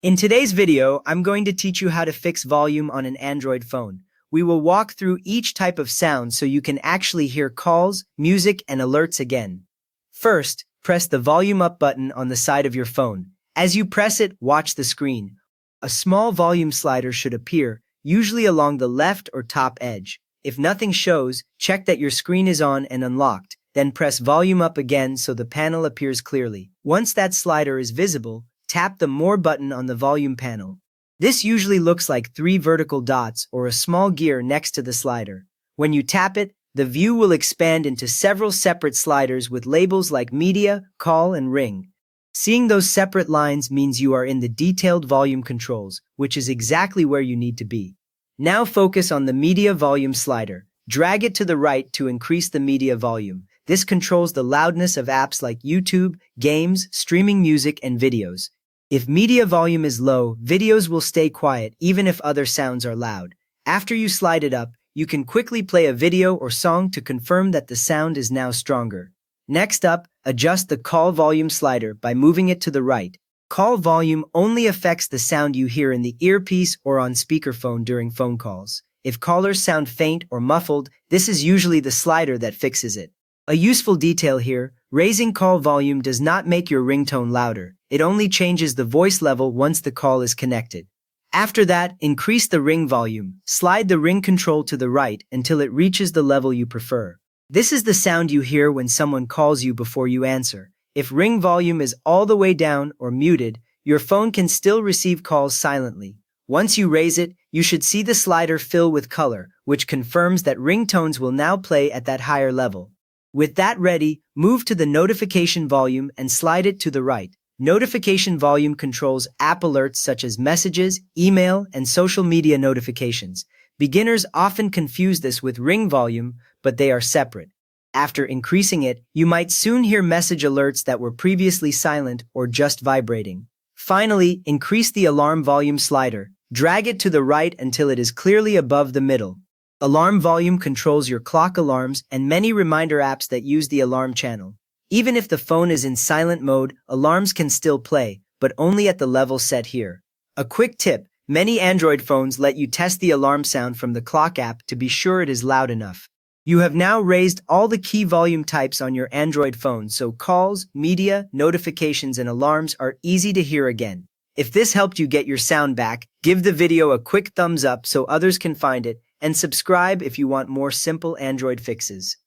In today's video, I'm going to teach you how to fix volume on an Android phone. We will walk through each type of sound so you can actually hear calls, music, and alerts again. First, press the volume up button on the side of your phone. As you press it, watch the screen. A small volume slider should appear, usually along the left or top edge. If nothing shows, check that your screen is on and unlocked. Then press volume up again so the panel appears clearly. Once that slider is visible, tap the More button on the volume panel. This usually looks like 3 vertical dots or a small gear next to the slider. When you tap it, the view will expand into several separate sliders with labels like Media, Call, and Ring. Seeing those separate lines means you are in the detailed volume controls, which is exactly where you need to be. Now focus on the Media volume slider. Drag it to the right to increase the media volume. This controls the loudness of apps like YouTube, games, streaming music, and videos. If media volume is low, videos will stay quiet even if other sounds are loud. After you slide it up, you can quickly play a video or song to confirm that the sound is now stronger. Next up, adjust the call volume slider by moving it to the right. Call volume only affects the sound you hear in the earpiece or on speakerphone during phone calls. If callers sound faint or muffled, this is usually the slider that fixes it. A useful detail here, raising call volume does not make your ringtone louder. It only changes the voice level once the call is connected. After that, increase the ring volume. Slide the ring control to the right until it reaches the level you prefer. This is the sound you hear when someone calls you before you answer. If ring volume is all the way down or muted, your phone can still receive calls silently. Once you raise it, you should see the slider fill with color, which confirms that ringtones will now play at that higher level. With that ready, move to the notification volume and slide it to the right. Notification volume controls app alerts such as messages, email, and social media notifications. Beginners often confuse this with ring volume, but they are separate. After increasing it, you might soon hear message alerts that were previously silent or just vibrating. Finally, increase the alarm volume slider. Drag it to the right until it is clearly above the middle. Alarm volume controls your clock alarms and many reminder apps that use the alarm channel. Even if the phone is in silent mode, alarms can still play, but only at the level set here. A quick tip, many Android phones let you test the alarm sound from the clock app to be sure it is loud enough. You have now raised all the key volume types on your Android phone, so calls, media, notifications, and alarms are easy to hear again. If this helped you get your sound back, give the video a quick thumbs up so others can find it, and subscribe if you want more simple Android fixes.